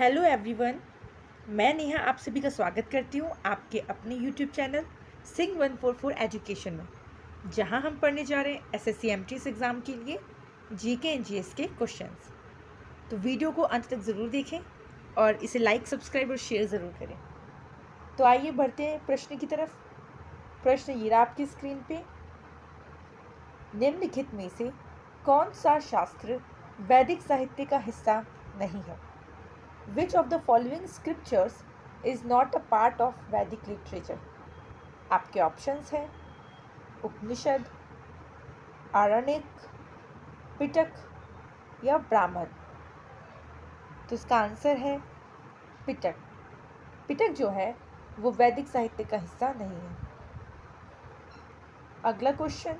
Hello everyone. मैं नेहा आप सभी का स्वागत करती हूँ आपके अपने यूट्यूब चैनल सिंग 144 एजुकेशन में, जहाँ हम पढ़ने जा रहे हैं एसएससी एमटीएस एग्ज़ाम के लिए जीके एंड जीएस के क्वेश्चंस। तो वीडियो को अंत तक ज़रूर देखें और इसे लाइक, सब्सक्राइब और शेयर ज़रूर करें। तो आइए बढ़ते हैं प्रश्न की तरफ। प्रश्न ये रहा आपकी स्क्रीन पे। निम्नलिखित में से कौन सा शास्त्र वैदिक साहित्य का हिस्सा नहीं है? Which of the following scriptures is not a part of Vedic literature? आपके ऑप्शंस हैं उपनिषद, आरण्यक, पिटक या ब्राह्मण। तो इसका आंसर है पिटक। पिटक जो है वो वैदिक साहित्य का हिस्सा नहीं है। अगला क्वेश्चन,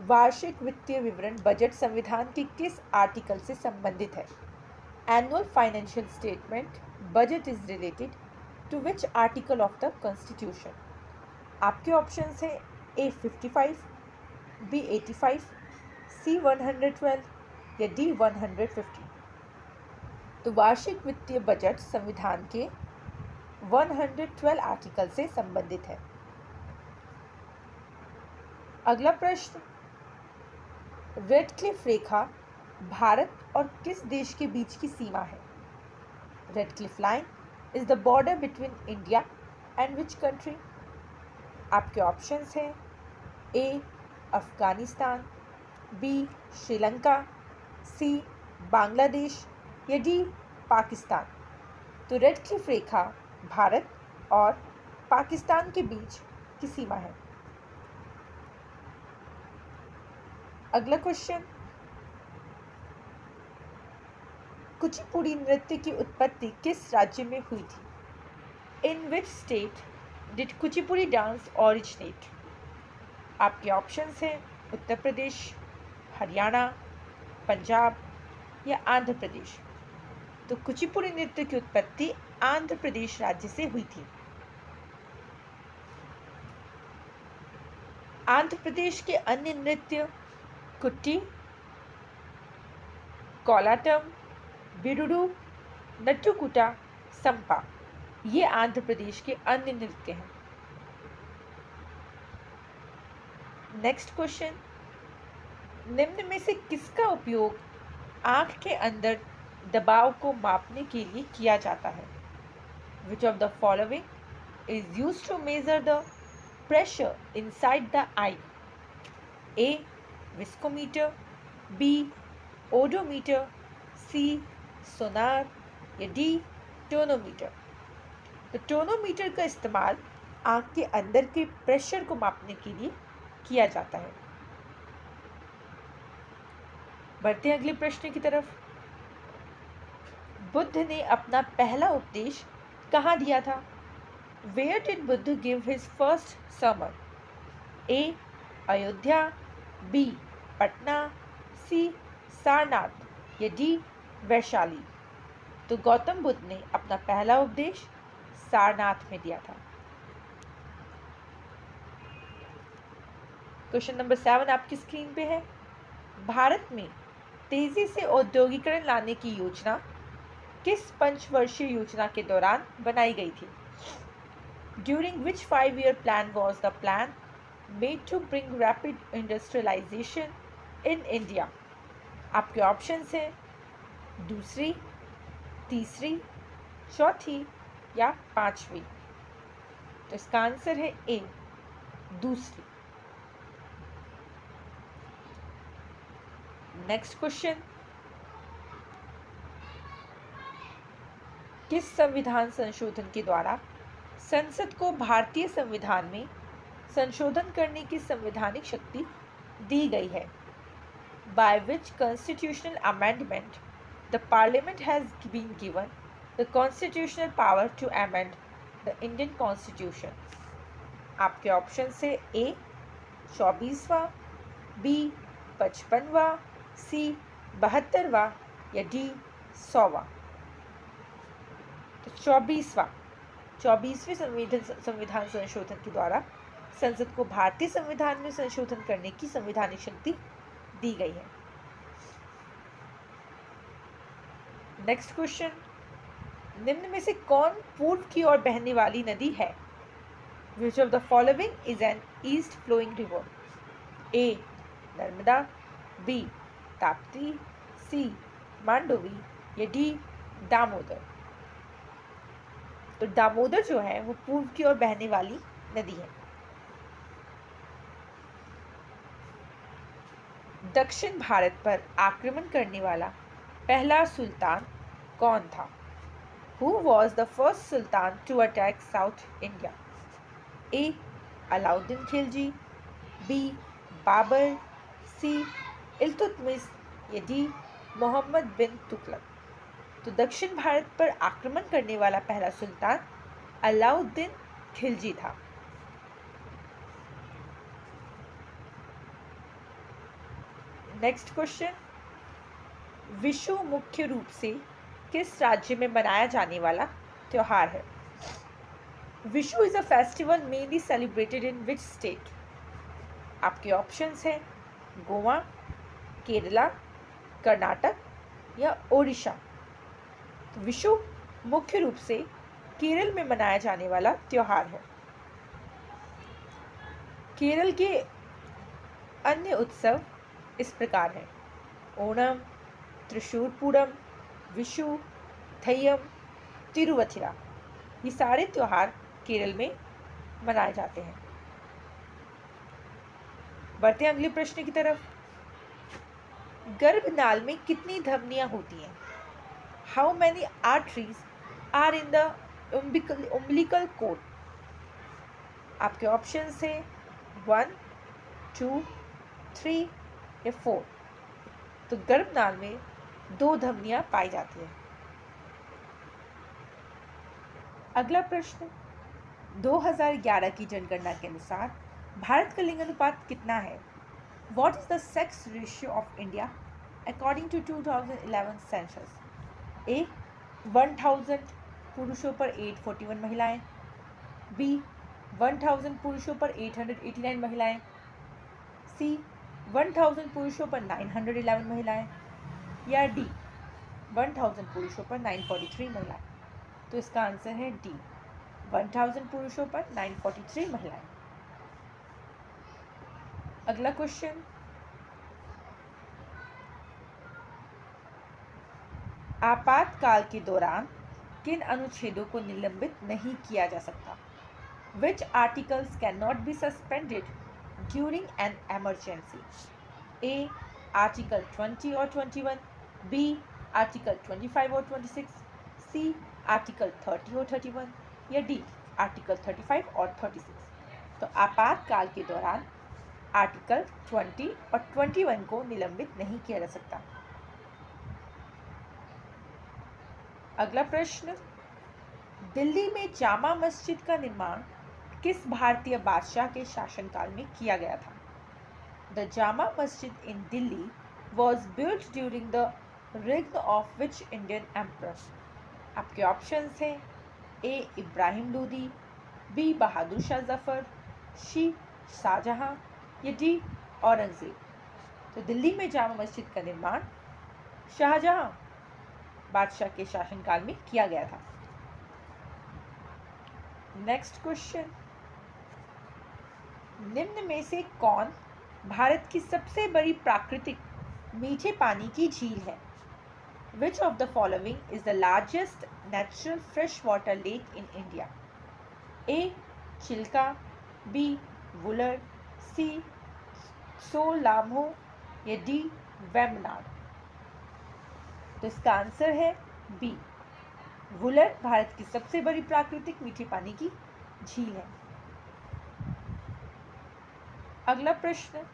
वार्षिक वित्तीय विवरण बजट संविधान के किस आर्टिकल से संबंधित है? Annual financial statement budget is related to which article of the Constitution? आपके ऑप्शंस हैं A55, B85, C112 या D150। तो वार्षिक वित्तीय बजट संविधान के 112 आर्टिकल से संबंधित है। अगला प्रश्न, रेडक्लिफ रेखा भारत और किस देश के बीच की सीमा है? Radcliffe line is the border between India and which country? आपके ऑप्शंस हैं A Afghanistan, B Sri Lanka, C Bangladesh या डी पाकिस्तान। तो रेडक्लिफ रेखा भारत और पाकिस्तान के बीच की सीमा है। अगला क्वेश्चन, कुचिपुड़ी नृत्य की उत्पत्ति किस राज्य में हुई थी? In which state did Kuchipudi dance originate? आपके ऑप्शंस हैं उत्तर प्रदेश, हरियाणा, पंजाब या आंध्र प्रदेश। तो कुचिपुड़ी नृत्य की उत्पत्ति आंध्र प्रदेश राज्य से हुई थी। आंध्र प्रदेश के अन्य नृत्य कुट्टी, कोलाटम, बिरुडू, नट्टुकुटा, संपा, ये आंध्र प्रदेश के अन्य नृत्य हैं। नेक्स्ट क्वेश्चन, निम्न में से किसका उपयोग आंख के अंदर दबाव को मापने के लिए किया जाता है? Which of the following is used to measure the pressure inside the eye? A viscometer, B odometer, C sonar या डी टोनोमीटर। तो टोनोमीटर का इस्तेमाल आंख के अंदर के प्रेशर को मापने के लिए किया जाता है। बढ़ते हैं अगले प्रश्न की तरफ। बुद्ध ने अपना पहला उपदेश कहाँ दिया था? Where did Buddha give his first sermon? A Ayodhya, B Patna, C Sarnath या डी वैशाली। तो गौतम बुद्ध ने अपना पहला उपदेश सारनाथ में दिया था। क्वेश्चन नंबर 7 आपकी स्क्रीन पे है। भारत में तेजी से औद्योगिकरण लाने की योजना किस पंचवर्षीय योजना के दौरान बनाई गई थी? During which 5-year plan was the plan made to bring rapid industrialization in India? आपके ऑप्शंस हैं दूसरी, तीसरी, चौथी या पांचवी। तो इसका आंसर है ए दूसरी। नेक्स्ट क्वेश्चन, किस संविधान संशोधन के द्वारा संसद को भारतीय संविधान में संशोधन करने की संवैधानिक शक्ति दी गई है? By which constitutional amendment the Parliament has been given the constitutional power to amend the Indian Constitution? आपके ऑप्शन से ए 24वां, बी 55वां, सी 72वां या डी 100वां। तो 24वें संविधान संशोधन के द्वारा संसद को भारतीय संविधान में संशोधन करने की संवैधानिक शक्ति दी गई है। नेक्स्ट क्वेश्चन, निम्न में से कौन पूर्व की ओर बहने वाली नदी है? Which of the following is an east flowing river? A Narmada, B Tapti, C Mandovi या डी दामोदर? तो दामोदर जो है वो पूर्व की ओर बहने वाली नदी है। दक्षिण भारत पर आक्रमण करने वाला पहला सुल्तान कौन था? Who was the first sultan to attack South India? A. Alauddin Khilji, B. Babar, C. Iltutmish या D. मोहम्मद बिन तुगलक? तो दक्षिण भारत पर आक्रमण करने वाला पहला सुल्तान अलाउद्दीन खिलजी था। नेक्स्ट क्वेश्चन, विषु मुख्य रूप से किस राज्य में मनाया जाने वाला त्योहार है? Vishu is a festival mainly celebrated in which state? आपके ऑप्शंस हैं गोवा, केरला, कर्नाटक या ओडिशा। तो विषु मुख्य रूप से केरल में मनाया जाने वाला त्योहार है। केरल के अन्य उत्सव इस प्रकार हैं: ओणम, त्रिशूरपूरम, विषु, थय्यम, तिरुवथिरा। ये सारे त्योहार केरल में मनाए जाते हैं। बढ़ते हैं अगले प्रश्न की तरफ। गर्भनाल में कितनी धमनियां होती हैं? How many arteries are in the umbilical cord? आपके ऑप्शंस हैं 1, 2, 3 या 4। तो गर्भनाल में 2 धमनियां पाई जाती हैं। अगला प्रश्न, 2011 की जनगणना के अनुसार भारत का लिंग अनुपात कितना है? What is the sex ratio of India according to 2011 census? A 1000 पुरुषों पर 841 महिलाएं, बी 1000 पुरुषों पर 889 महिलाएं, सी 1000 पुरुषों पर 911 महिलाएं या डी 1000 पुरुषों पर 943 महिलाएं? तो इसका आंसर है डी 1000 पुरुषों पर 943 महिलाएं। अगला क्वेश्चन, आपातकाल के दौरान किन अनुच्छेदों को निलंबित नहीं किया जा सकता? Which articles cannot be suspended during an emergency? A. Article 20 or 21, B. Article 25 or 26, C. Article 30 or 31 या D. Article 35 और 36? तो आपातकाल के दौरान आर्टिकल 20 और 21 को निलंबित नहीं किया जा सकता। अगला प्रश्न, दिल्ली में जामा मस्जिद का निर्माण किस भारतीय बादशाह के शासनकाल में किया गया था? The Jama Masjid in Delhi was built during the reign of which Indian emperor? आपके ऑप्शंस हैं A Ibrahim Lodi, B Bahadur Shah Zafar, C Shahjahan या डी औरंगजेब? तो दिल्ली में जामा मस्जिद का निर्माण शाहजहां बादशाह के शासनकाल में किया गया था। नेक्स्ट क्वेश्चन, निम्न में से कौन भारत की सबसे बड़ी प्राकृतिक मीठे पानी की झील है? Which of the following is the largest natural freshwater lake in India? A. Chilka, B. Wular, C. सोलामो या D. वेम्बनाड? तो इसका आंसर है B. वुलर भारत की सबसे बड़ी प्राकृतिक मीठे पानी की झील है। अगला प्रश्न,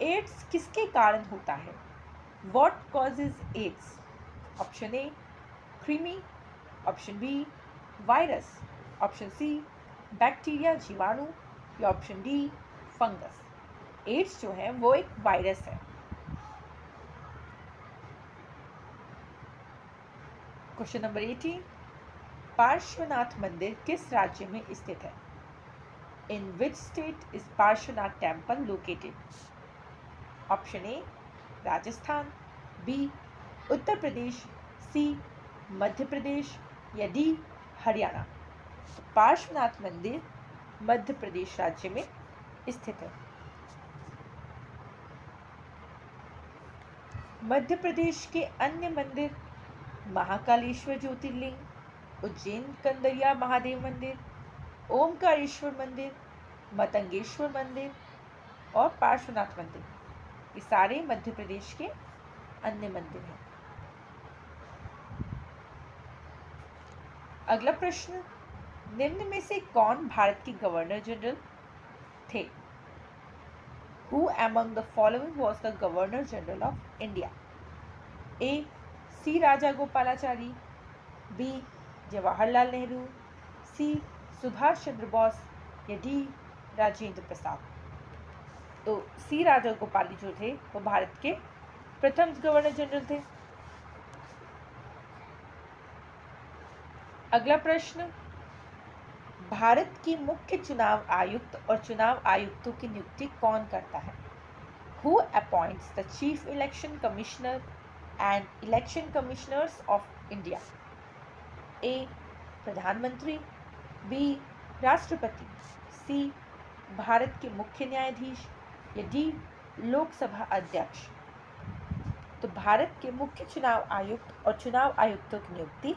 एड्स किसके कारण होता है? What causes AIDS? Option A कृमि, option B virus, option C bacteria जीवाणु या ऑप्शन डी फंगस? एड्स जो है वो एक वायरस है। क्वेश्चन नंबर 18, पार्श्वनाथ मंदिर किस राज्य में स्थित है? In which state is Parshvanath temple located? Option A Rajasthan, B Uttar Pradesh, C Madhya Pradesh या डी हरियाणा। तो पार्श्वनाथ मंदिर मध्य प्रदेश राज्य में स्थित है। मध्य प्रदेश के अन्य मंदिर महाकालेश्वर ज्योतिर्लिंग, उज्जैन कंदरिया महादेव मंदिर, ओमकारेश्वर मंदिर, मतंगेश्वर मंदिर और पार्श्वनाथ मंदिर, ये सारे मध्य प्रदेश के अन्य मंदिर हैं। अगला प्रश्न, निम्न में से कौन भारत के गवर्नर जनरल थे? Who among the following was the Governor General of India? A. C. Rajagopalachari, B. Jawaharlal Nehru, C. Subhash Chandra Bose या D. राजेंद्र प्रसाद। तो सी राजागोपाली जो थे वो भारत के प्रथम गवर्नर जनरल थे। अगला प्रश्न, भारत की मुख्य चुनाव आयुक्त और चुनाव आयुक्तों की नियुक्ति कौन करता है? Who appoints the Chief Election Commissioner and Election Commissioners of India? A. प्रधानमंत्री, B. राष्ट्रपति, C. भारत के मुख्य न्यायाधीश या D. लोकसभा अध्यक्ष। तो भारत के मुख्य चुनाव आयुक्त और चुनाव आयुक्तों की नियुक्ति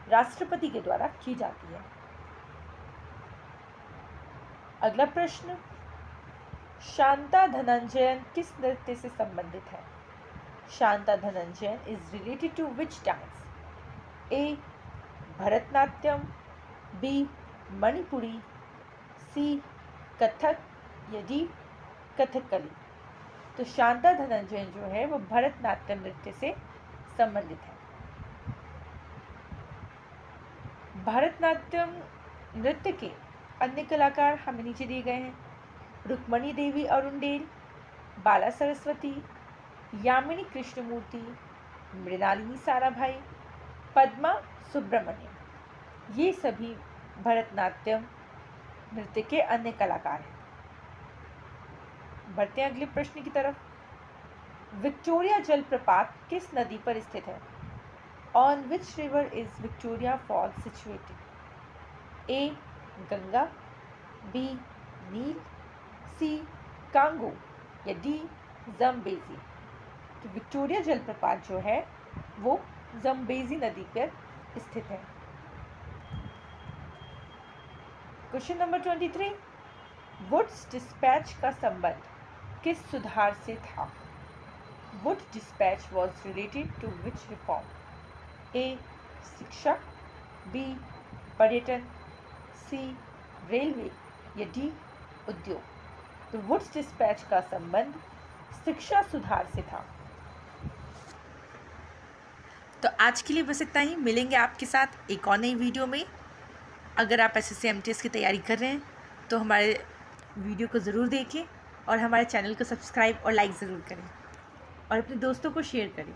राष्ट्रपति के द्वारा की जाती है। अगला प्रश्न, शांता धनंजयन किस नृत्य से संबंधित है? Shanta Dhananjayan is related to which dance? A. Bharatanatyam, B. Manipuri, C. Kathak या डी. कथकली। तो शांता धनंजयन जो है वो भरतनाट्यम नृत्य से संबंधित है। भरतनाट्यम नृत्य के अन्य कलाकार हमें नीचे दिए गए हैं। रुक्मणी देवी अरुणडेल, बाला सरस्वती, यामिनी कृष्णमूर्ति, मृणालिनी साराभाई, पद्मा सुब्रमण्यम। ये सभी भरतनाट्यम नृत्य के अन्य कलाकार हैं। बढ़ते हैं अगले प्रश्न की तरफ। विक्टोरिया जलप्रपात किस नदी पर स्थित है? On which river is Victoria Falls situated? A. Ganga, B. नील, सी. कांगो या डी. जम्बेजी। तो विक्टोरिया जलप्रपात जो है वो जम्बेजी नदी पर स्थित है। क्वेश्चन नंबर 23, वुड्स डिस्पैच का संबंध किस सुधार से था? Wood dispatch was related to which reform? A. शिक्षा, बी. पर्यटन, सी. रेलवे या डी. उद्योग। तो वुड्स डिस्पैच का संबंध शिक्षा सुधार से था। तो आज के लिए बस इतना ही। मिलेंगे आपके साथ एक और नई वीडियो में। अगर आप SSC MTS की तैयारी कर रहे हैं तो हमारे वीडियो को ज़रूर देखें और हमारे चैनल को सब्सक्राइब और लाइक ज़रूर करें और अपने दोस्तों को शेयर करें।